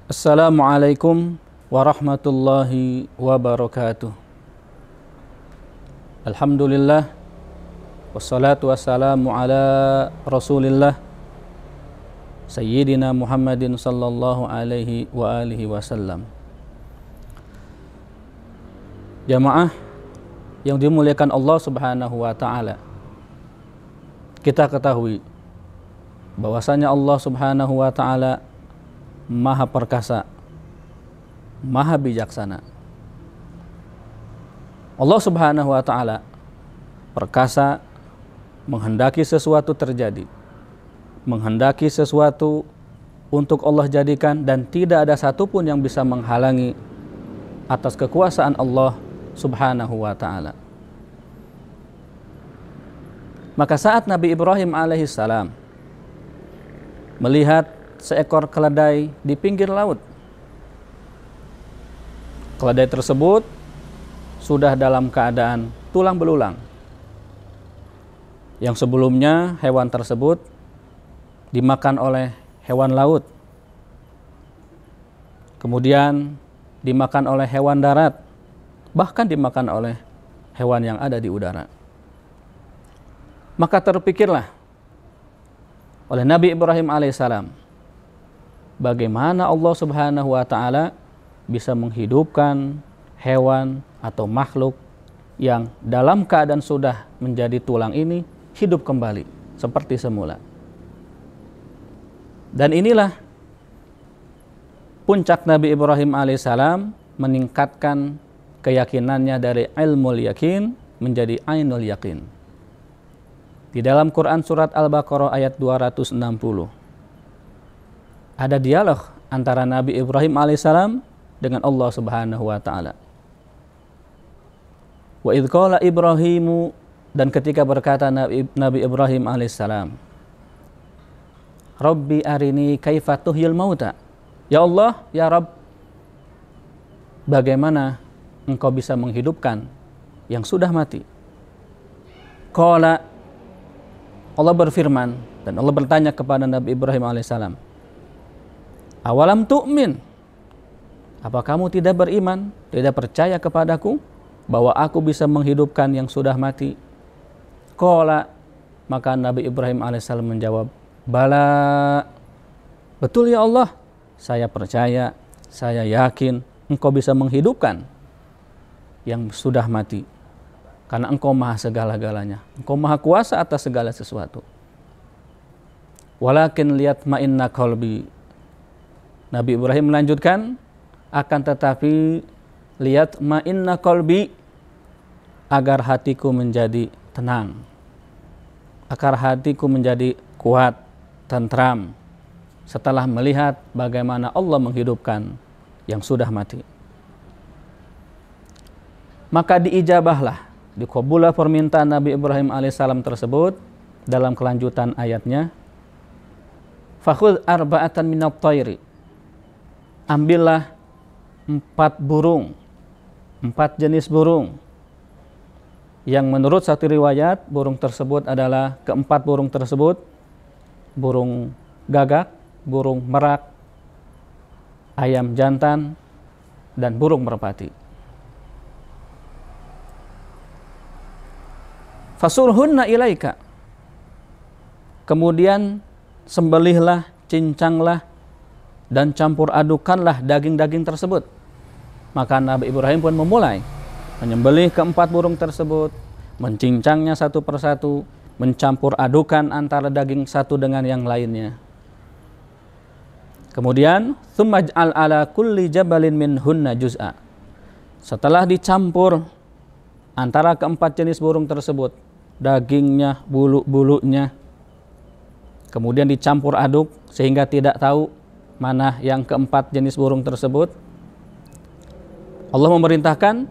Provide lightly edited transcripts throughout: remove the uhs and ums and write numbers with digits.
Assalamualaikum warahmatullahi wabarakatuh. Alhamdulillah, wassalatu wassalamu ala rasulillah Sayyidina Muhammadin sallallahu alaihi wa alihi wasallam. Jamaah yang dimuliakan Allah subhanahu wa ta'ala, kita ketahui bahwasanya Allah subhanahu wa ta'ala Maha perkasa, Maha bijaksana. Allah subhanahu wa ta'ala perkasa menghendaki sesuatu terjadi, menghendaki sesuatu untuk Allah jadikan, dan tidak ada satupun yang bisa menghalangi atas kekuasaan Allah subhanahu wa ta'ala. Maka saat Nabi Ibrahim alaihissalam melihat seekor keledai di pinggir laut, keledai tersebut sudah dalam keadaan tulang belulang. Yang sebelumnya hewan tersebut dimakan oleh hewan laut, kemudian dimakan oleh hewan darat, bahkan dimakan oleh hewan yang ada di udara. Maka terpikirlah oleh Nabi Ibrahim alaihissalam, bagaimana Allah subhanahu wa ta'ala bisa menghidupkan hewan atau makhluk yang dalam keadaan sudah menjadi tulang ini hidup kembali seperti semula. Dan inilah puncak Nabi Ibrahim alaihissalam meningkatkan keyakinannya dari ilmul yakin menjadi ainul yakin. Di dalam Quran surat Al-Baqarah ayat 260 ada dialog antara Nabi Ibrahim alaihissalam dengan Allah subhanahu wa ta'ala. Wa idh qala Ibrahimu, dan ketika berkata Nabi Ibrahim alaihissalam, Rabbi arini kaifa tuhyil mauta. Ya Allah, ya Rabb, bagaimana engkau bisa menghidupkan yang sudah mati? Qala, Allah berfirman, dan Allah bertanya kepada Nabi Ibrahim alaihissalam, awalam tu'min, apa kamu tidak beriman, tidak percaya kepadaku bahwa aku bisa menghidupkan yang sudah mati? Qala, maka Nabi Ibrahim alaihissalam menjawab, bala, betul ya Allah, saya percaya, saya yakin engkau bisa menghidupkan yang sudah mati, karena engkau maha segala-galanya, engkau maha kuasa atas segala sesuatu. Walakin liyatma'inna qalbi, Nabi Ibrahim melanjutkan, akan tetapi lihat ma'inna qalbi, agar hatiku menjadi tenang, agar hatiku menjadi kuat, tentram, setelah melihat bagaimana Allah menghidupkan yang sudah mati. Maka diijabahlah, dikabullah permintaan Nabi Ibrahim alaihissalam tersebut dalam kelanjutan ayatnya, fakhudh arba'atan minat tayri, ambillah 4 burung, 4 jenis burung, yang menurut satu riwayat burung tersebut adalah keempat burung tersebut burung gagak, burung merak, ayam jantan, dan burung merpati. Fasurhunna ilaika, kemudian sembelihlah, cincanglah, dan campur adukanlah daging-daging tersebut. Maka Nabi Ibrahim pun memulai menyembelih keempat burung tersebut, mencincangnya satu persatu, mencampur adukan antara daging satu dengan yang lainnya. Kemudian tsumaj'al ala kulli jabalin minhunna juz'a, setelah dicampur antara keempat jenis burung tersebut, dagingnya, bulu-bulunya, kemudian dicampur aduk sehingga tidak tahu mana yang keempat jenis burung tersebut. Allah memerintahkan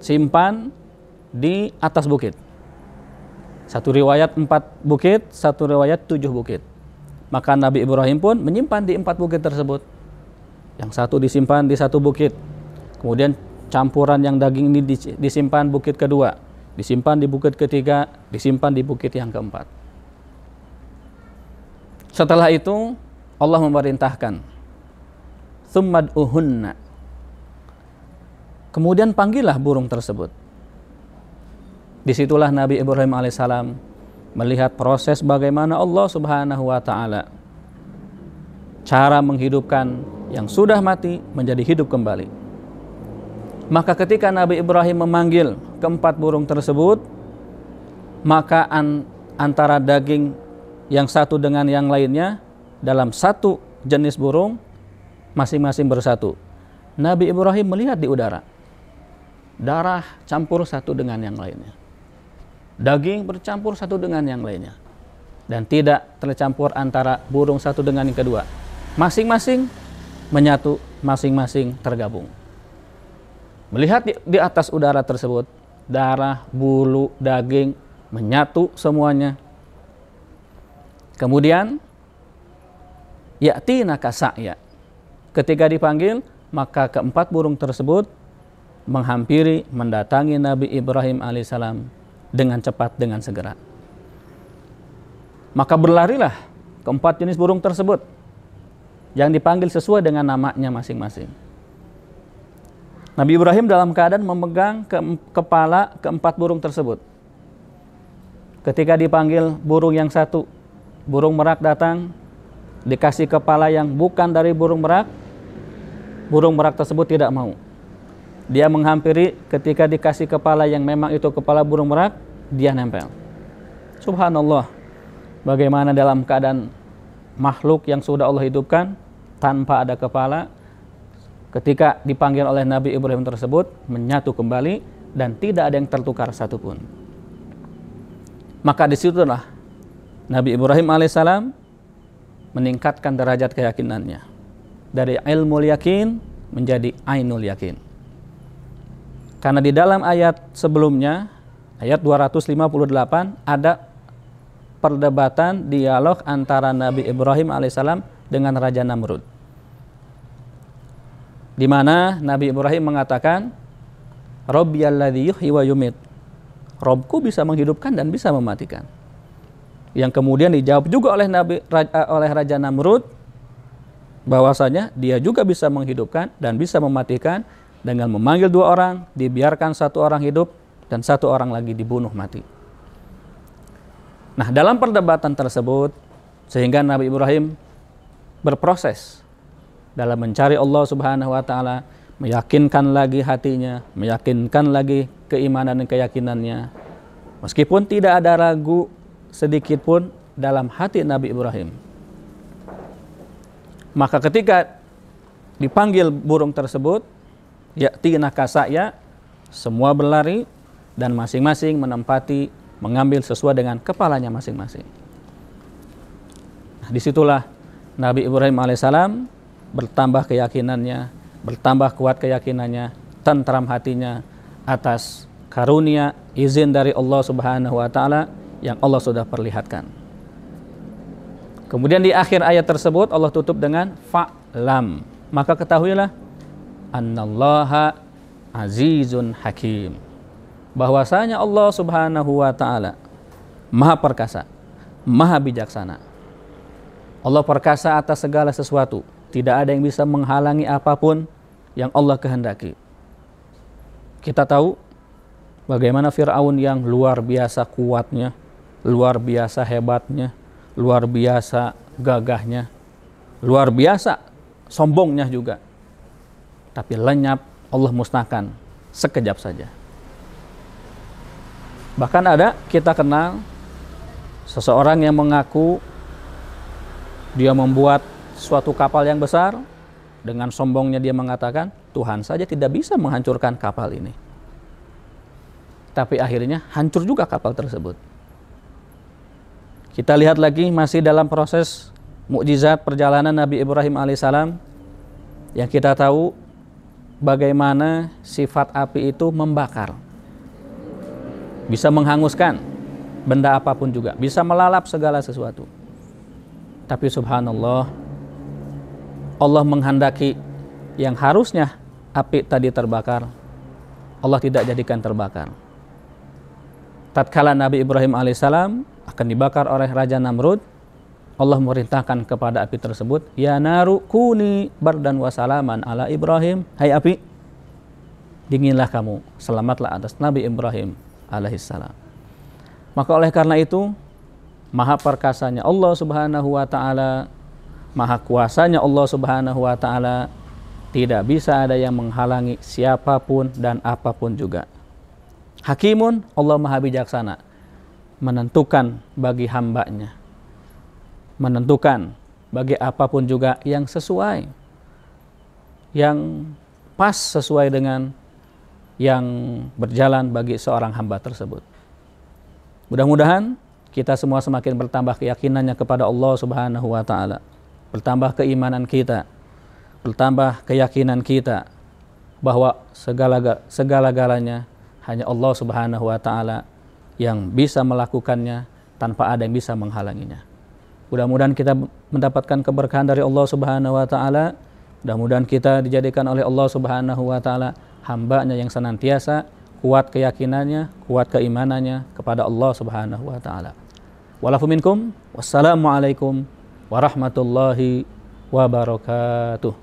simpan di atas bukit. Satu riwayat 4 bukit, satu riwayat 7 bukit. Maka Nabi Ibrahim pun menyimpan di 4 bukit tersebut. Yang satu disimpan di satu bukit, kemudian campuran yang daging ini disimpan bukit kedua, disimpan di bukit ketiga, disimpan di bukit yang keempat. Setelah itu Allah memerintahkan, thummad'uhunna. Kemudian panggillah burung tersebut. Disitulah Nabi Ibrahim alaihissalam melihat proses bagaimana Allah Subhanahu wa ta'ala cara menghidupkan yang sudah mati menjadi hidup kembali. Maka ketika Nabi Ibrahim memanggil keempat burung tersebut, maka antara daging yang satu dengan yang lainnya dalam satu jenis burung masing-masing bersatu. Nabi Ibrahim melihat di udara, darah campur satu dengan yang lainnya, daging bercampur satu dengan yang lainnya, dan tidak tercampur antara burung satu dengan yang kedua. Masing-masing menyatu, masing-masing tergabung. Melihat di atas udara tersebut, darah, bulu, daging menyatu semuanya. Kemudian ya'tinaka sa'ya. Ketika dipanggil, maka keempat burung tersebut menghampiri, mendatangi Nabi Ibrahim alaihissalam dengan cepat, dengan segera. Maka berlarilah keempat jenis burung tersebut yang dipanggil sesuai dengan namanya masing-masing. Nabi Ibrahim dalam keadaan memegang kepala keempat burung tersebut. Ketika dipanggil burung yang satu, burung merak datang, dikasih kepala yang bukan dari burung merak tersebut tidak mau. Dia menghampiri, ketika dikasih kepala yang memang itu kepala burung merak, dia nempel. Subhanallah, bagaimana dalam keadaan makhluk yang sudah Allah hidupkan tanpa ada kepala, ketika dipanggil oleh Nabi Ibrahim tersebut menyatu kembali dan tidak ada yang tertukar satupun. Maka disitulah Nabi Ibrahim alaihissalam meningkatkan derajat keyakinannya dari ilmul yakin menjadi ainul yakin. Karena di dalam ayat sebelumnya, ayat 258, ada perdebatan dialog antara Nabi Ibrahim alaihissalam dengan Raja Namrud, di mana Nabi Ibrahim mengatakan, Rabbiyalladzi yuhyi wa yumit, Robku bisa menghidupkan dan bisa mematikan. Yang kemudian dijawab juga oleh Raja Namrud bahwasanya dia juga bisa menghidupkan dan bisa mematikan dengan memanggil dua orang, dibiarkan satu orang hidup dan satu orang lagi dibunuh mati. Nah, dalam perdebatan tersebut sehingga Nabi Ibrahim berproses dalam mencari Allah Subhanahu wa ta'ala, meyakinkan lagi hatinya, meyakinkan lagi keimanan dan keyakinannya, meskipun tidak ada ragu sedikit pun dalam hati Nabi Ibrahim. Maka ketika dipanggil burung tersebut, ya'tinaka sa'ya, semua berlari dan masing-masing menempati, mengambil sesuai dengan kepalanya masing-masing. Nah, disitulah Nabi Ibrahim alaihissalam bertambah keyakinannya, bertambah kuat keyakinannya, tentram hatinya atas karunia izin dari Allah Subhanahu wa ta'ala yang Allah sudah perlihatkan. Kemudian di akhir ayat tersebut Allah tutup dengan fa'lam, maka ketahuilah annallaha azizun hakim, bahwasanya Allah Subhanahu wa ta'ala maha perkasa, maha bijaksana. Allah perkasa atas segala sesuatu, tidak ada yang bisa menghalangi apapun yang Allah kehendaki. Kita tahu bagaimana Fir'aun yang luar biasa kuatnya, luar biasa hebatnya, luar biasa gagahnya, luar biasa sombongnya juga. Tapi lenyap, Allah musnahkan sekejap saja. Bahkan ada, kita kenal seseorang yang mengaku dia membuat suatu kapal yang besar, dengan sombongnya dia mengatakan Tuhan saja tidak bisa menghancurkan kapal ini. Tapi akhirnya hancur juga kapal tersebut. Kita lihat lagi masih dalam proses mukjizat perjalanan Nabi Ibrahim alaihissalam, yang kita tahu bagaimana sifat api itu membakar, bisa menghanguskan benda apapun juga, bisa melalap segala sesuatu. Tapi subhanallah, Allah menghendaki yang harusnya api tadi terbakar, Allah tidak jadikan terbakar. Tatkala Nabi Ibrahim alaihissalam akan dibakar oleh Raja Namrud, Allah memerintahkan kepada api tersebut, ya naru kuni bardan wa salaman ala Ibrahim. Hai api, dinginlah kamu, selamatlah atas Nabi Ibrahim alaihissalam. Maka oleh karena itu, maha perkasanya Allah Subhanahu wa taala, maha kuasanya Allah Subhanahu wa taala, tidak bisa ada yang menghalangi siapapun dan apapun juga. Hakimun, Allah maha bijaksana, menentukan bagi hambanya, menentukan bagi apapun juga yang sesuai, yang pas sesuai dengan yang berjalan bagi seorang hamba tersebut. Mudah-mudahan kita semua semakin bertambah keyakinannya kepada Allah Subhanahu wa taala, bertambah keimanan kita, bertambah keyakinan kita bahwa segala-galanya hanya Allah Subhanahu wa taala yang bisa melakukannya tanpa ada yang bisa menghalanginya. Mudah-mudahan kita mendapatkan keberkahan dari Allah Subhanahu wa taala. Mudah-mudahan kita dijadikan oleh Allah Subhanahu wa taala hambanya yang senantiasa kuat keyakinannya, kuat keimanannya kepada Allah Subhanahu wa taala. Walafu minkum, wassalamualaikum warahmatullahi wabarakatuh.